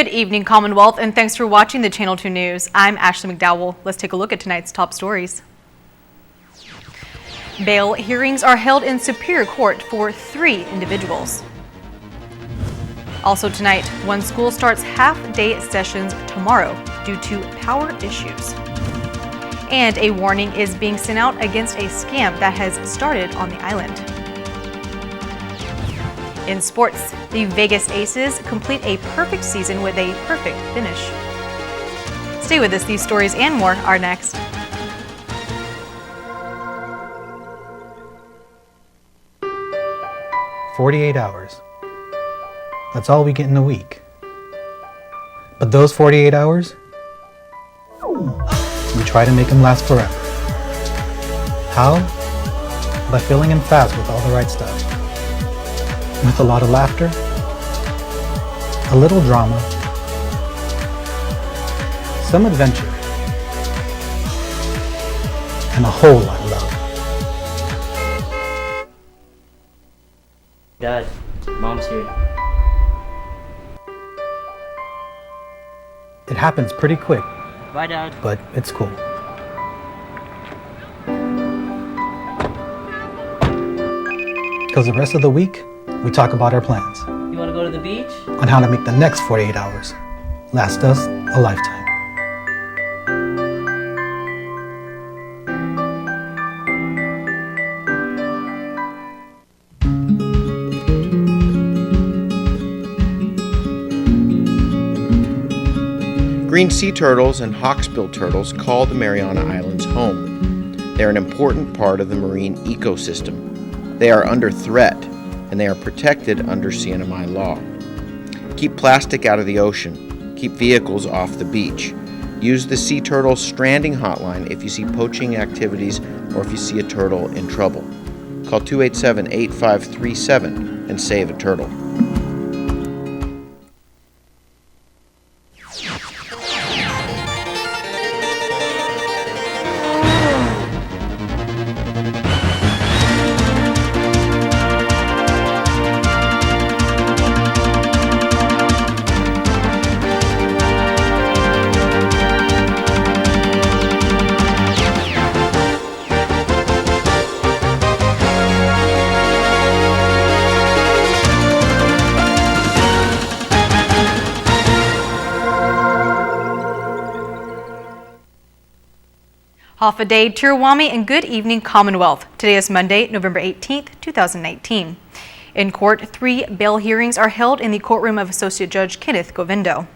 Good evening, Commonwealth, and thanks for watching the Channel 2 News. I'm Ashley McDowell. Let's take a look at tonight's top stories. Bail hearings are held in Superior Court for 3 individuals. Also tonight, one school starts half-day sessions tomorrow due to power issues. And a warning is being sent out against a scam that has started on the island. In sports, the Vegas Aces complete a perfect season with a perfect finish. Stay with us, these stories and more are next. "48 hours. That's all we get in a week. But those 48 hours, we try to make them last forever. How? By filling them fast with all the right stuff. With a lot of laughter, a little drama, some adventure, and a whole lot of love. Dad, Mom's here. It happens pretty quick, Bye, Dad. but it's cool. Because the rest of the week, we talk about our plans You want to go to the beach? on how to make the next 48 hours last us a lifetime. Green sea turtles and hawksbill turtles call the Mariana Islands home. They're an important part of the marine ecosystem. They are under threat, and they are protected under CNMI law. Keep plastic out of the ocean. Keep vehicles off the beach. Use the Sea Turtle Stranding Hotline if you see poaching activities or if you see a turtle in trouble. Call 287-8537 and save a turtle. Half a day, Tirawami, and good evening, Commonwealth. Today is Monday, November 18th, 2019. In court, 3 bail hearings are held in the courtroom of Associate Judge Kenneth Govindo.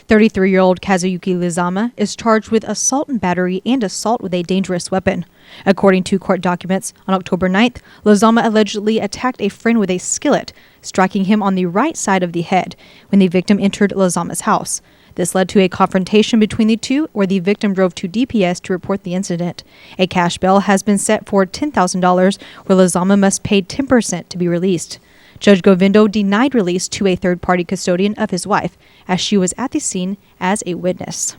33-year-old Kazuyuki Lizama is charged with assault and battery and assault with a dangerous weapon. According to court documents, on October 9th, Lizama allegedly attacked a friend with a skillet, striking him on the right side of the head when the victim entered Lizama's house. This led to a confrontation between the two, where the victim drove to DPS to report the incident. A cash bail has been set for $10,000, where Lizama must pay 10% to be released. Judge Govindo denied release to a third-party custodian of his wife, as she was at the scene as a witness.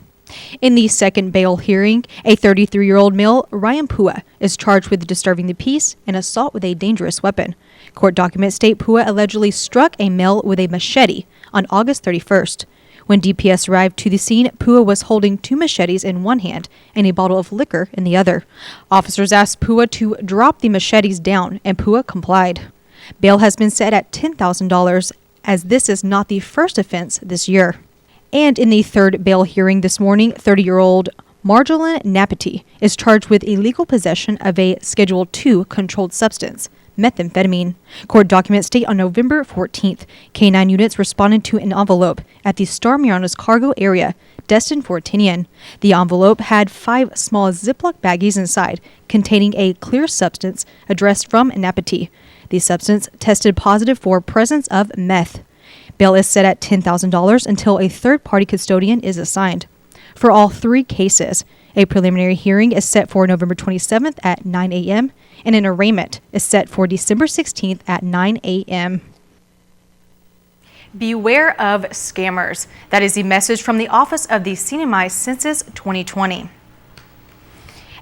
In the second bail hearing, a 33-year-old male, Ryan Pua, is charged with disturbing the peace and assault with a dangerous weapon. Court documents state Pua allegedly struck a male with a machete on August 31st. When DPS arrived to the scene, Pua was holding 2 machetes in one hand and a bottle of liquor in the other. Officers asked Pua to drop the machetes down, and Pua complied. Bail has been set at $10,000, as this is not the first offense this year. And in the third bail hearing this morning, 30-year-old Marjolin Napati is charged with illegal possession of a Schedule II controlled substance, methamphetamine. Court documents state on November 14th, K-9 units responded to an envelope at the Star Marianas cargo area destined for Tinian. The envelope had 5 small Ziploc baggies inside, containing a clear substance addressed from Napati. The substance tested positive for presence of meth. Bail is set at $10,000 until a third-party custodian is assigned. For all 3 cases, a preliminary hearing is set for November 27th at 9 a.m., and an arraignment is set for December 16th at 9 a.m. Beware of scammers. That is the message from the Office of the CNMI Census 2020.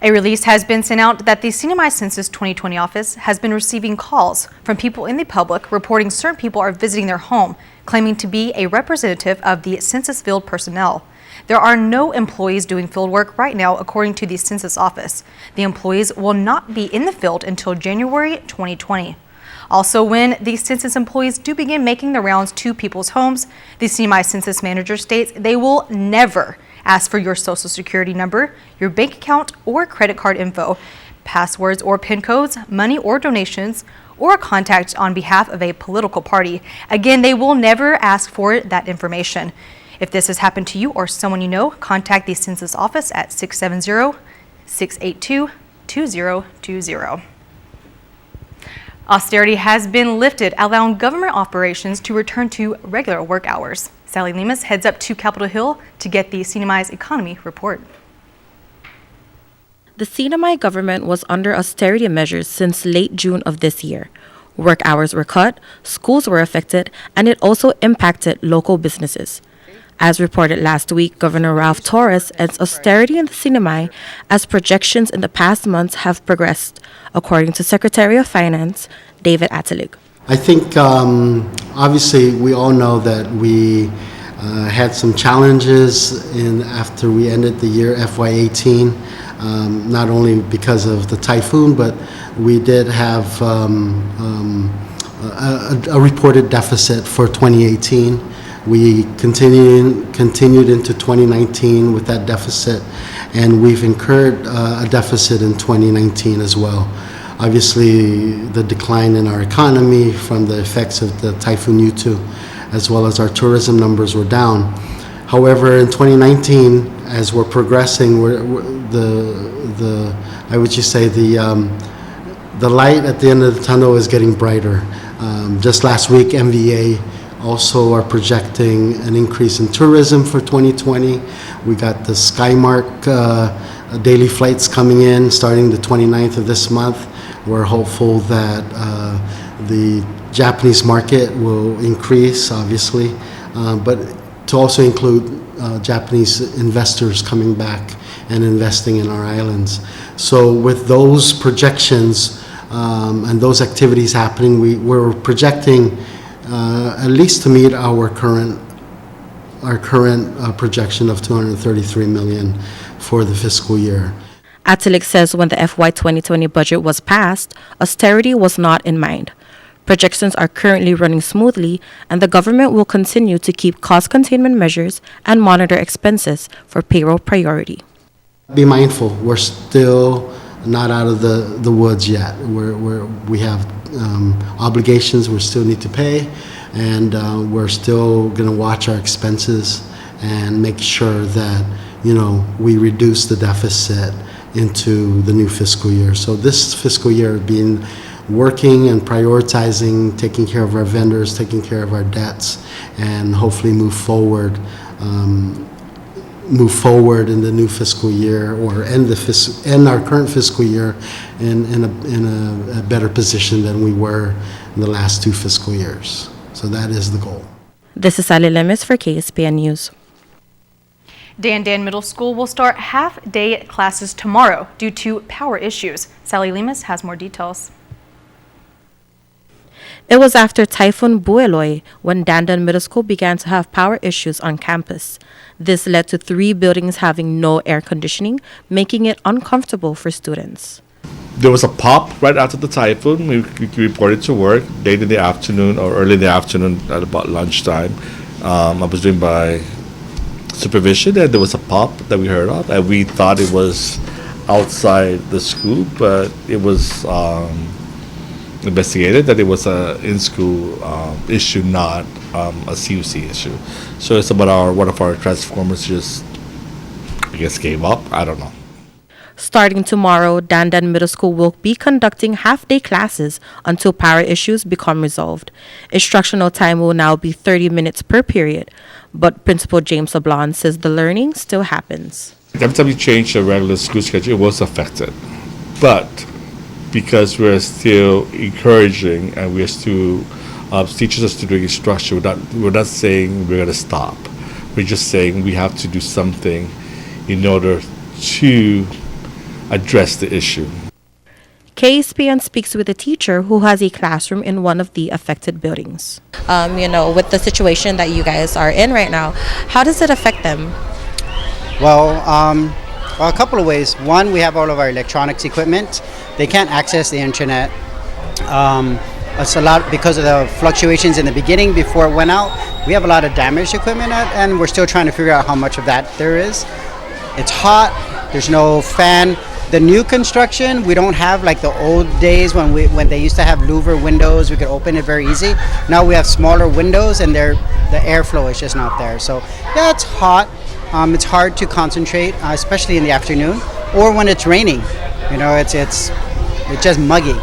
A release has been sent out that the CNMI Census 2020 office has been receiving calls from people in the public reporting certain people are visiting their home, claiming to be a representative of the census field personnel. There are no employees doing field work right now, according to the census office. The employees will not be in the field until January 2020. Also, when the census employees do begin making the rounds to people's homes, the CNMI census manager states they will never ask for your social security number, your bank account or credit card info, passwords or PIN codes, money or donations, or contact on behalf of a political party. Again, they will never ask for that information. If this has happened to you or someone you know, contact the census office at 670-682-2020. Austerity has been lifted, allowing government operations to return to regular work hours. Sally Lemus heads up to Capitol Hill to get the CNMI's economy report. The CNMI government was under austerity measures since late June of this year. Work hours were cut, schools were affected, and it also impacted local businesses. As reported last week, Governor Ralph Torres ends austerity in the CNMI as projections in the past months have progressed, according to Secretary of Finance David Atelig. I think obviously we all know that we had some challenges after we ended the year FY18, not only because of the typhoon, but we did have a reported deficit for 2018. We continued into 2019 with that deficit, and we've incurred a deficit in 2019 as well. Obviously, the decline in our economy from the effects of the Typhoon Yutu, as well as our tourism numbers were down. However, in 2019, as we're progressing, I would just say the light at the end of the tunnel is getting brighter. Just last week, MVA also are projecting an increase in tourism for 2020. We got the Skymark daily flights coming in starting the 29th of this month. We're hopeful that the Japanese market will increase, obviously, but to also include Japanese investors coming back and investing in our islands. So with those projections and those activities happening, we're projecting at least to meet our current projection of $233 million for the fiscal year. Atelig says when the FY 2020 budget was passed, austerity was not in mind. Projections are currently running smoothly, and the government will continue to keep cost containment measures and monitor expenses for payroll priority. Be mindful, we're still not out of the woods yet. We have obligations we still need to pay, and we're still going to watch our expenses and make sure that we reduce the deficit into the new fiscal year. So this fiscal year being working and prioritizing, taking care of our vendors, taking care of our debts, and hopefully move forward in the new fiscal year, or end our current fiscal year in a better position than we were in the last 2 fiscal years. So that is the goal. This is Sally Lemus for KSPN News. Dan Middle School will start half-day classes tomorrow due to power issues. Sally Lemus has more details. It was after Typhoon Bueloy when Dandan Middle School began to have power issues on campus. This led to 3 buildings having no air conditioning, making it uncomfortable for students. There was a pop right after the typhoon. We reported to work late in the afternoon or early in the afternoon at about lunchtime. I was doing my supervision, and there was a pop that we heard of, and we thought it was outside the school, but it was investigated that it was a in-school issue, not a CUC issue. So it's about one of our transformers just, I guess, gave up. I don't know. Starting tomorrow, Dandan Middle School will be conducting half-day classes until power issues become resolved. Instructional time will now be 30 minutes per period, but Principal James Sablon says the learning still happens. Every time you change the regular school schedule, it was affected. But because we're still encouraging and we're still teachers are still doing instruction, we're not saying we're going to stop. We're just saying we have to do something in order to address the issue. KSPN speaks with a teacher who has a classroom in one of the affected buildings. With the situation that you guys are in right now, how does it affect them? Well, a couple of ways. One, we have all of our electronics equipment. They can't access the internet. It's a lot because of the fluctuations in the beginning before it went out. We have a lot of damaged equipment, and we're still trying to figure out how much of that there is. It's hot. There's no fan. The new construction, we don't have like the old days when they used to have louver windows. We could open it very easy. Now we have smaller windows, and the airflow is just not there. So yeah, it's hot. It's hard to concentrate, especially in the afternoon or when it's raining. It's just muggy.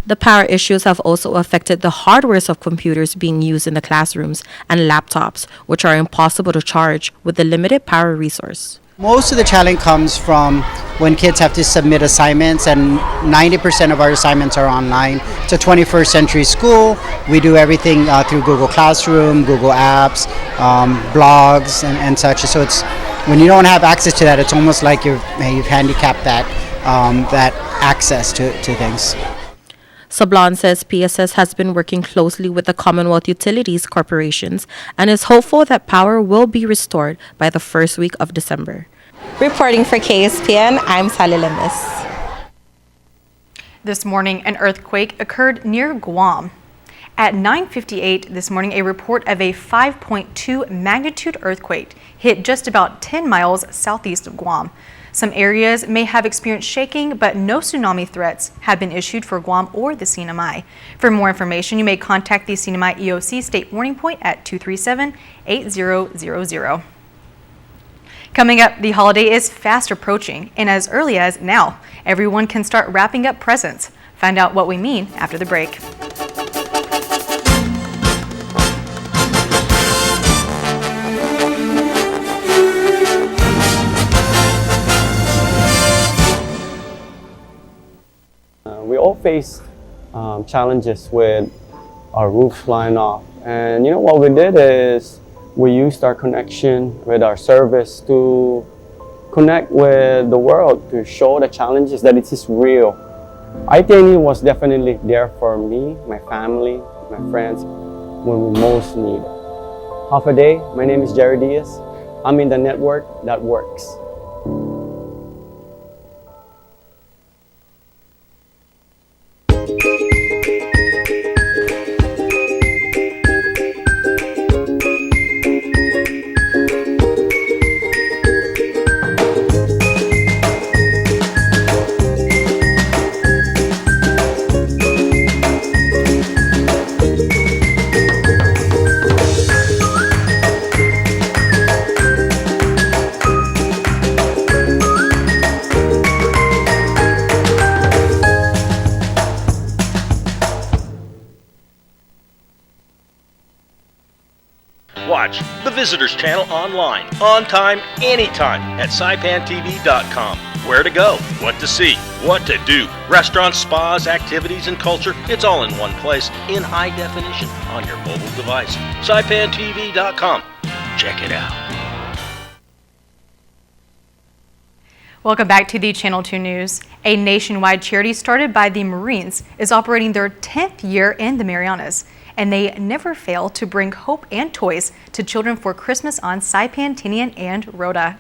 The power issues have also affected the hardwares of computers being used in the classrooms and laptops, which are impossible to charge with the limited power resource. Most of the challenge comes from when kids have to submit assignments, and 90% of our assignments are online. It's a 21st century school. We do everything through Google Classroom, Google Apps, blogs, and such. So it's when you don't have access to that, it's almost like you've handicapped that access to things. Sablon says PSS has been working closely with the Commonwealth Utilities Corporations and is hopeful that power will be restored by the first week of December. Reporting for KSPN, I'm Sally Lemes. This morning, an earthquake occurred near Guam. At 9:58 this morning, a report of a 5.2 magnitude earthquake hit just about 10 miles southeast of Guam. Some areas may have experienced shaking, but no tsunami threats have been issued for Guam or the CNMI. For more information, you may contact the CNMI EOC State Warning Point at 237-8000. Coming up, the holiday is fast approaching, and as early as now, everyone can start wrapping up presents. Find out what we mean after the break. We all face challenges with our roofs flying off, and what we did is we used our connection with our service to connect with the world, to show the challenges that it is real. ITNE was definitely there for me, my family, my friends when we most need it. Half a day, my name is Jerry Diaz. I'm in the network that works. Watch the Visitors Channel online, on time, anytime at saipantv.com. Where to go, what to see, what to do, restaurants, spas, activities, and culture, it's all in one place, in high definition, on your mobile device. saipantv.com. Check it out. Welcome back to the Channel 2 News. A nationwide charity started by the Marines is operating their 10th year in the Marianas, and they never fail to bring hope and toys to children for Christmas on Saipan, Tinian, and Rhoda.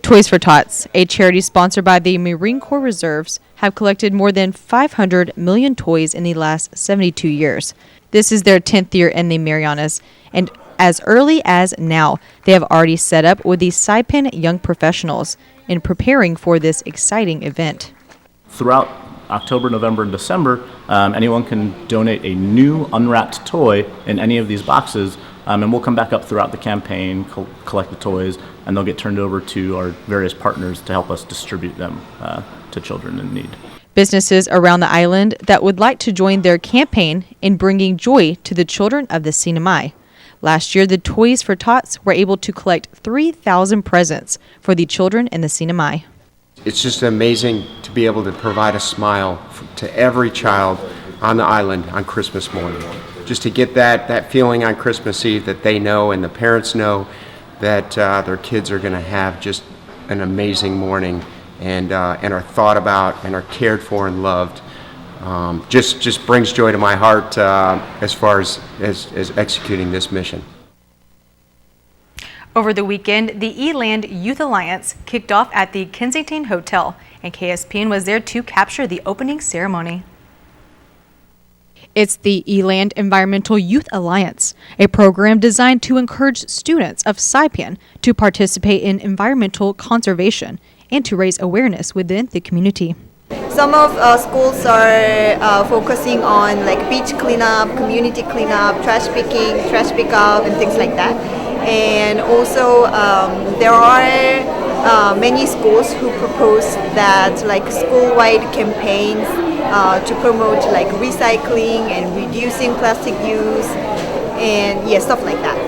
Toys for Tots, a charity sponsored by the Marine Corps Reserves, have collected more than 500 million toys in the last 72 years. This is their 10th year in the Marianas, and as early as now, they have already set up with the Saipan young professionals in preparing for this exciting event. Throughout October, November, and December, anyone can donate a new unwrapped toy in any of these boxes, and we'll come back up throughout the campaign, collect the toys, and they'll get turned over to our various partners to help us distribute them to children in need. Businesses around the island that would like to join their campaign in bringing joy to the children of the CNMI. Last year, the Toys for Tots were able to collect 3,000 presents for the children in the CNMI. It's just amazing to be able to provide a smile to every child on the island on Christmas morning. Just to get that feeling on Christmas Eve that they know and the parents know that their kids are going to have just an amazing morning and are thought about and are cared for and loved. Just brings joy to my heart as far as executing this mission. Over the weekend, the Eland Youth Alliance kicked off at the Kensington Hotel, and KSPN was there to capture the opening ceremony. It's the Eland Environmental Youth Alliance, a program designed to encourage students of Saipan to participate in environmental conservation and to raise awareness within the community. Some of schools are focusing on like beach cleanup, community cleanup, trash picking, trash pickup, and things like that. And also there are many schools who propose that like school-wide campaigns to promote like recycling and reducing plastic use and stuff like that.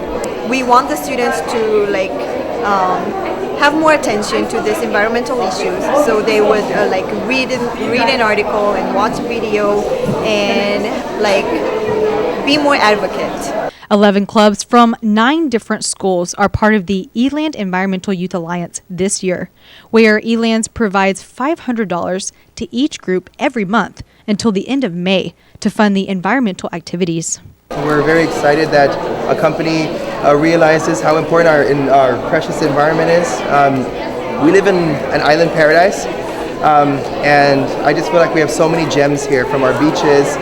We want the students to like have more attention to these environmental issues, so they would like read an article and watch a video and like be more advocate. 11 clubs from 9 different schools are part of the Eland Environmental Youth Alliance this year, where Elands provides $500 to each group every month until the end of May to fund the environmental activities. We're very excited that a company realizes how important our precious environment is. We live in an island paradise, and I just feel like we have so many gems here from our beaches.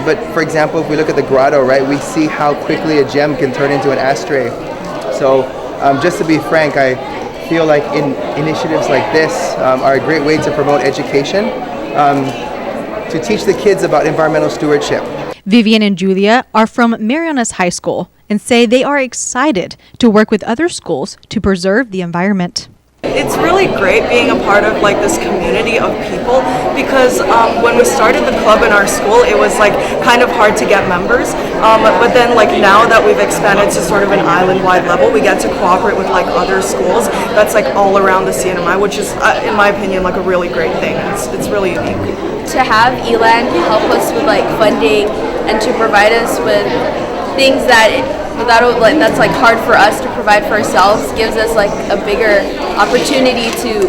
But for example, if we look at the grotto, right, we see how quickly a gem can turn into an ashtray. So just to be frank, I feel like initiatives like this are a great way to promote education, to teach the kids about environmental stewardship. Vivian and Julia are from Marianas High School and say they are excited to work with other schools to preserve the environment. It's really great being a part of like this community of people because when we started the club in our school, it was like kind of hard to get members. But then like now that we've expanded to sort of an island-wide level, we get to cooperate with like other schools that's like all around the CNMI, which is in my opinion like a really great thing. It's really unique. To have Eland help us with like funding and to provide us with things that's like hard for us to provide for ourselves gives us like a bigger opportunity to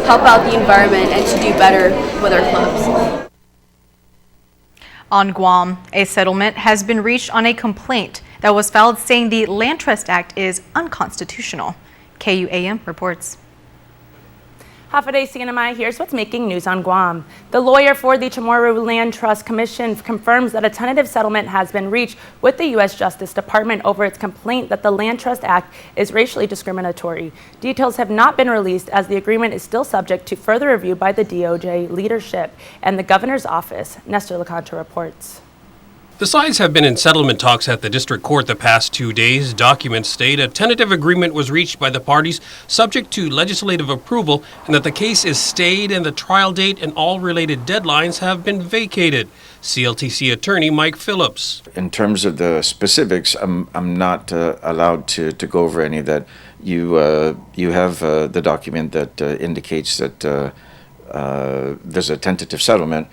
help out the environment and to do better with our clubs. On Guam, a settlement has been reached on a complaint that was filed saying the Land Trust Act is unconstitutional. KUAM reports. Half a day CNMI, here's what's making news on Guam. The lawyer for the Chamorro Land Trust Commission confirms that a tentative settlement has been reached with the U.S. Justice Department over its complaint that the Land Trust Act is racially discriminatory. Details have not been released as the agreement is still subject to further review by the DOJ leadership and the governor's office. Nestor LaContra reports. The sides have been in settlement talks at the district court the past 2 days. Documents state a tentative agreement was reached by the parties subject to legislative approval and that the case is stayed and the trial date and all related deadlines have been vacated. CLTC attorney Mike Phillips. In terms of the specifics, I'm not allowed to go over any of that. You have the document that indicates that there's a tentative settlement.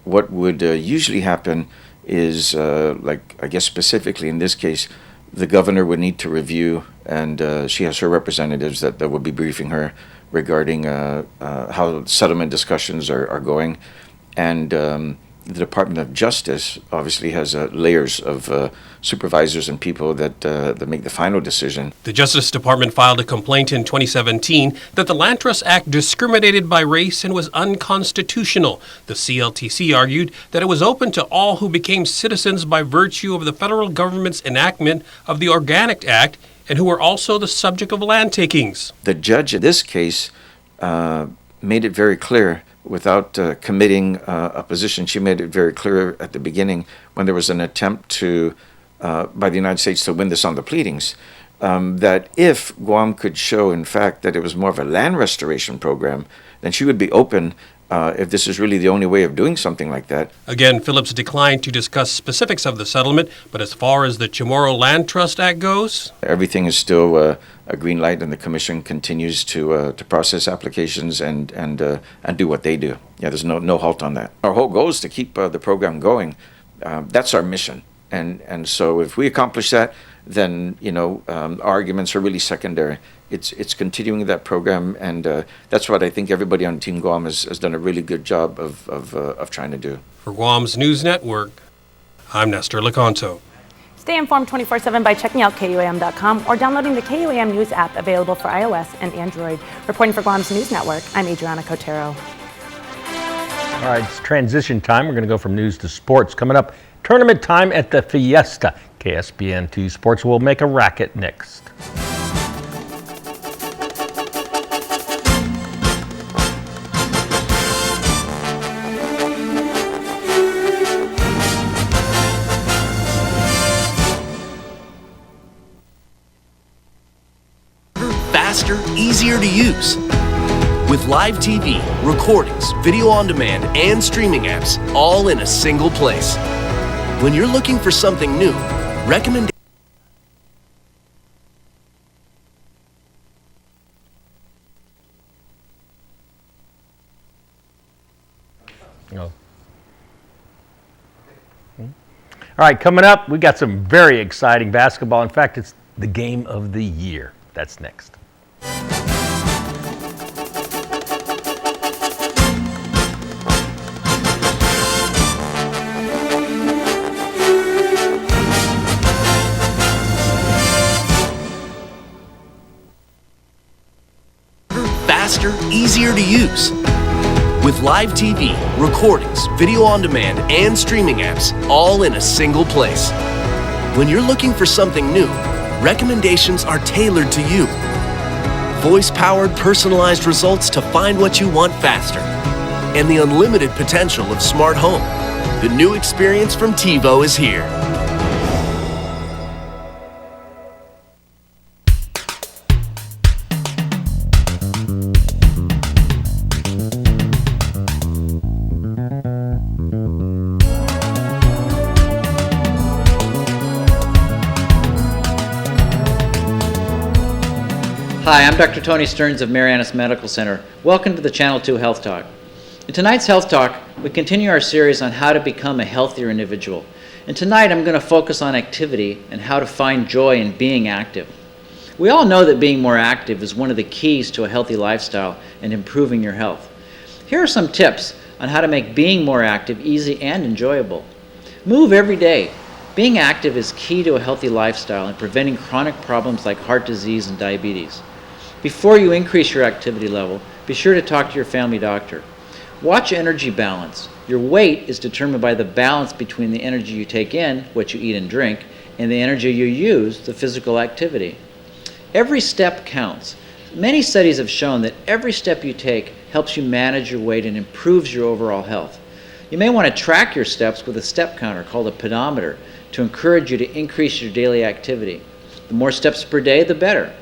What would usually happen is, like I guess specifically in this case, the governor would need to review, and she has her representatives that would be briefing her regarding how settlement discussions are going. And the Department of Justice obviously has layers of supervisors and people that make the final decision. The Justice Department filed a complaint in 2017 that the Land Trust Act discriminated by race and was unconstitutional. The CLTC argued that it was open to all who became citizens by virtue of the federal government's enactment of the Organic Act and who were also the subject of land takings. The judge in this case made it very clear, without committing a position, she made it very clear at the beginning when there was an attempt to, by the United States to win this on the pleadings, that if Guam could show, in fact, that it was more of a land restoration program, then she would be open if this is really the only way of doing something like that. Again, Phillips declined to discuss specifics of the settlement, but as far as the Chamorro Land Trust Act goes, everything is still a green light, and the commission continues to process applications and do what they do. Yeah, there's no halt on that. Our whole goal is to keep the program going. That's our mission. And so if we accomplish that, then arguments are really secondary. It's continuing that program, and that's what I think everybody on Team Guam has done a really good job of trying to do. For Guam's News Network, I'm Nestor Lecanto. Stay informed 24/7 by checking out KUAM.com or downloading the KUAM News app available for iOS and Android. Reporting for Guam's News Network, I'm Adriana Cotero. All right, it's transition time. We're going to go from news to sports. Coming up, tournament time at the Fiesta. KSPN2 Sports will make a racket next. Faster, easier to use. With live TV, recordings, video on demand, and streaming apps, all in a single place. When you're looking for something new, recommend. All right, coming up, we got some very exciting basketball. In fact, it's the game of the year. That's next. Faster, easier to use. With live TV, recordings, video on demand, and streaming apps, all in a single place. When you're looking for something new, recommendations are tailored to you. Voice-powered, personalized results to find what you want faster. And the unlimited potential of smart home. The new experience from TiVo is here. Hi, I'm Dr. Tony Stearns of Marianas Medical Center. Welcome to the Channel 2 Health Talk. In tonight's Health Talk, we continue our series on how to become a healthier individual. And tonight I'm going to focus on activity and how to find joy in being active. We all know that being more active is one of the keys to a healthy lifestyle and improving your health. Here are some tips on how to make being more active easy and enjoyable. Move every day. Being active is key to a healthy lifestyle and preventing chronic problems like heart disease and diabetes. Before you increase your activity level, be sure to talk to your family doctor. Watch energy balance. Your weight is determined by the balance between the energy you take in, what you eat and drink, and the energy you use, the physical activity. Every step counts. Many studies have shown that every step you take helps you manage your weight and improves your overall health. You may want to track your steps with a step counter called a pedometer to encourage you to increase your daily activity. The more steps per day, the better.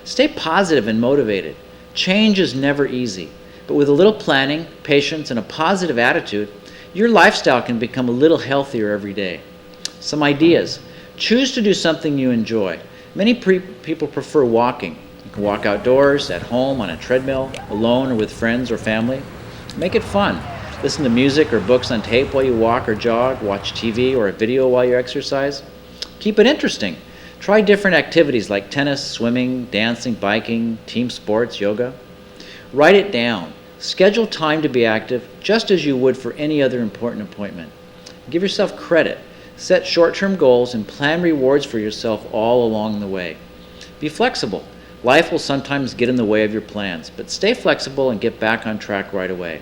Stay positive and motivated. Change is never easy, but with a little planning, patience, and a positive attitude, your lifestyle can become a little healthier every day. Some ideas. Choose to do something you enjoy. Many people prefer walking. You can walk outdoors, at home, on a treadmill, alone, or with friends or family. Make it fun. Listen to music or books on tape while you walk or jog, watch TV or a video while you exercise. Keep it interesting. Try different activities like tennis, swimming, dancing, biking, team sports, yoga. Write it down. Schedule time to be active just as you would for any other important appointment. Give yourself credit. Set short-term goals and plan rewards for yourself all along the way. Be flexible. Life will sometimes get in the way of your plans, but stay flexible and get back on track right away.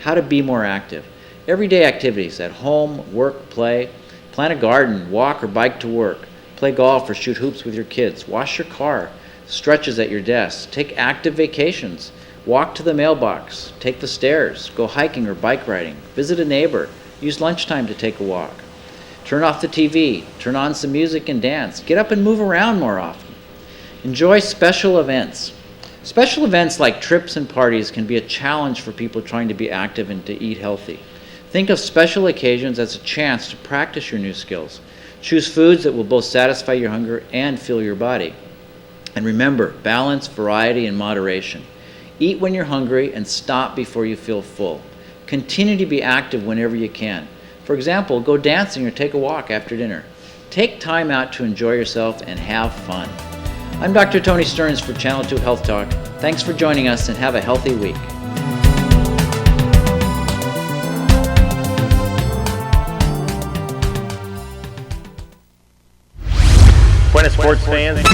How to be more active. Everyday activities at home, work, play. Plant a garden, walk or bike to work. Play golf or shoot hoops with your kids. Wash your car. Stretches at your desk. Take active vacations. Walk to the mailbox. Take the stairs. Go hiking or bike riding. Visit a neighbor. Use lunchtime to take a walk. Turn off the TV. Turn on some music and dance. Get up and move around more often. Enjoy special events. Special events like trips and parties can be a challenge for people trying to be active and to eat healthy. Think of special occasions as a chance to practice your new skills. Choose foods that will both satisfy your hunger and fill your body. And remember, balance, variety, and moderation. Eat when you're hungry and stop before you feel full. Continue to be active whenever you can. For example, go dancing or take a walk after dinner. Take time out to enjoy yourself and have fun. I'm Dr. Tony Stearns for Channel 2 Health Talk. Thanks for joining us and have a healthy week. Buenas sports fans.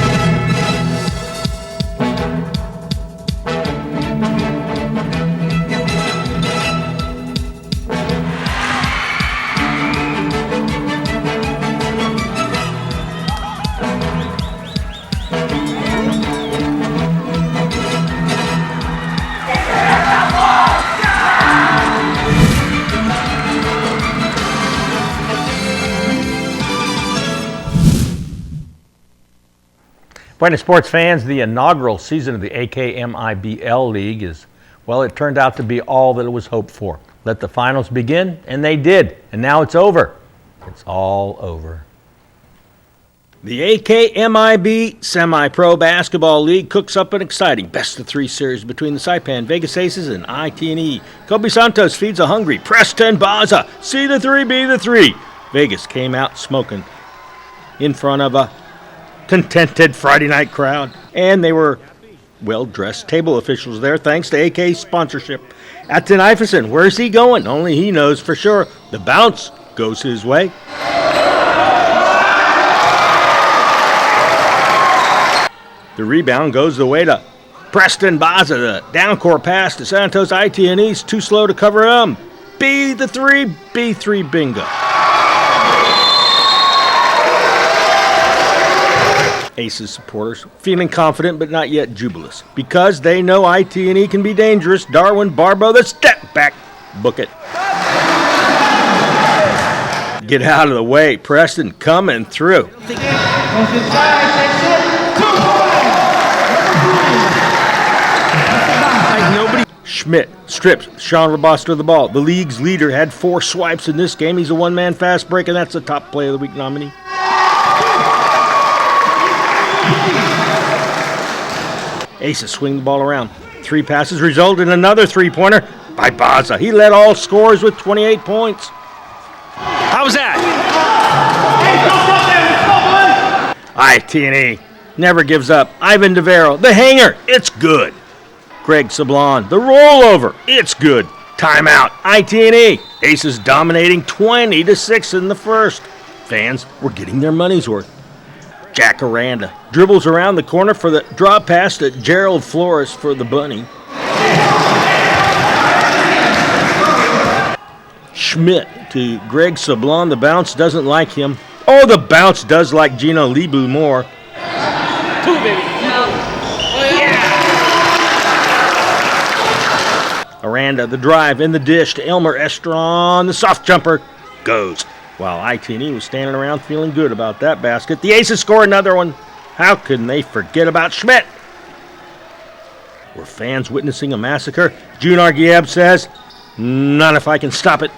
Buenas sports fans, the inaugural season of the AKMIBL League is, well, it turned out to be all that it was hoped for. Let the finals begin, and they did. And now it's over. It's all over. The AKMIB Semi-Pro Basketball League cooks up an exciting best-of-3 series between the Saipan Vegas Aces and IT&E. Kobe Santos feeds a hungry Preston Baza. See the 3, be the 3. Vegas came out smoking in front of a contented Friday night crowd, and they were well-dressed table officials there thanks to AK sponsorship. Atin Iverson, where's he going? Only he knows for sure. The bounce goes his way. The rebound goes the way to Preston Baza. The down-court pass to Santos. IT&E's too slow to cover him. B the 3, B3 bingo. Aces supporters feeling confident but not yet jubilous because they know IT&E can be dangerous. Darwin Barbo, the step back, book it. Get out of the way, Preston coming through. Schmidt strips Sean Robusto of the ball. The league's leader had 4 swipes in this game. He's a one-man fast break, and that's the top play of the week nominee. Aces swing the ball around. 3 passes result in another three-pointer by Baza. He led all scorers with 28 points. How was that? IT&E never gives up. Ivan DeVero, the hanger, it's good. Greg Sablon, the rollover, it's good. Timeout, IT&E. Aces dominating 20-6 in the first. Fans were getting their money's worth. Jack Aranda dribbles around the corner for the drop pass to Gerald Flores for the bunny. Schmidt to Greg Sablon. The bounce doesn't like him. Oh, the bounce does like Gino Libu more. 2, baby. Aranda, the drive in the dish to Elmer Estron. The soft jumper goes. While IT&E was standing around feeling good about that basket, the Aces score another one. How can they forget about Schmidt? Were fans witnessing a massacre? June Argieb says, none if I can stop it.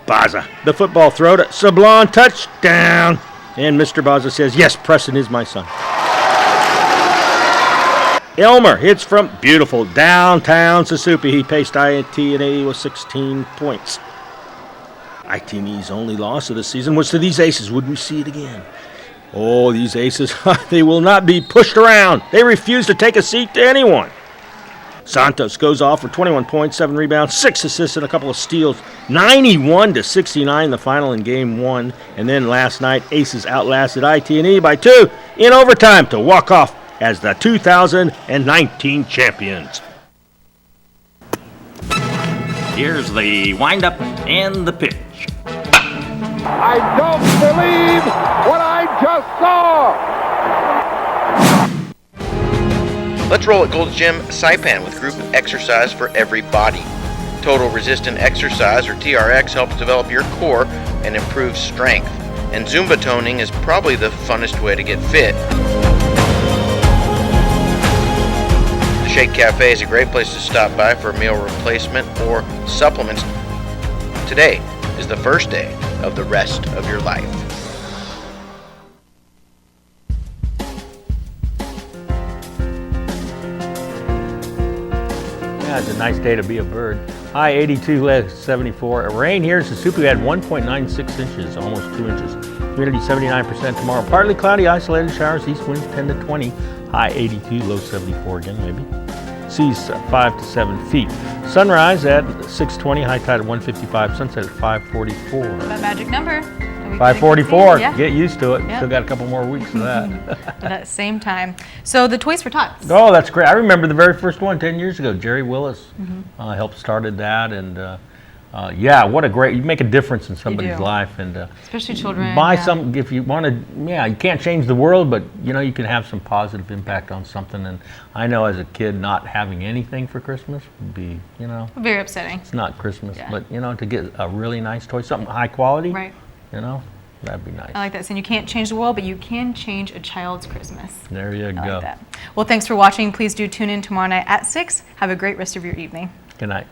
Baza, the football throw to Sablon, touchdown. And Mr. Baza says, yes, Preston is my son. Elmer hits from beautiful downtown Susupi. He paced IT&E with 16 points. IT&E's only loss of the season was to these Aces. Would we see it again? Oh, these Aces, they will not be pushed around. They refuse to take a seat to anyone. Santos goes off for 21 points, 7 rebounds, 6 assists, and a couple of steals. 91-69 the final in Game 1. And then last night, Aces outlasted IT&E by 2 in overtime to walk off as the 2019 champions. Here's the windup and the pitch. I don't believe what I just saw. Let's roll at Gold's Gym Saipan with group exercise for every body. Total Resistant Exercise, or TRX, helps develop your core and improve strength. And Zumba toning is probably the funnest way to get fit. The Shake Cafe is a great place to stop by for a meal replacement or supplements. Today is the first day of the rest of your life. Yeah, It's a nice day to be a bird. High 82, low 74. Rain here in Susupe, we had 1.96 inches, almost 2 inches. Humidity 79% tomorrow. Partly cloudy, isolated showers, east winds 10 to 20. High 82, low 74 again maybe. Seas 5 to 7 feet. Sunrise at 6:20, high tide at 1:55, sunset at 5:44. That magic number. 5:44. Yeah. Get used to it. Yep. Still got a couple more weeks of that. At that same time. So the Toys for Tots. Oh, that's great. I remember the very first one 10 years ago. Jerry Willis helped started that, and yeah, what a great, you make a difference in somebody's do. life, and Especially children. buy yeah. some, if you want to, you can't change the world, but you can have some positive impact on something. And I know as a kid, not having anything for Christmas would be, Very upsetting. it's not Christmas, Yeah. but to get a really nice toy, something high quality, Right. that'd be nice. I like that saying, you can't change the world, but you can change a child's Christmas. There you I go. like that. Well, thanks for watching. Please do tune in tomorrow night at 6. Have a great rest of your evening. Good night.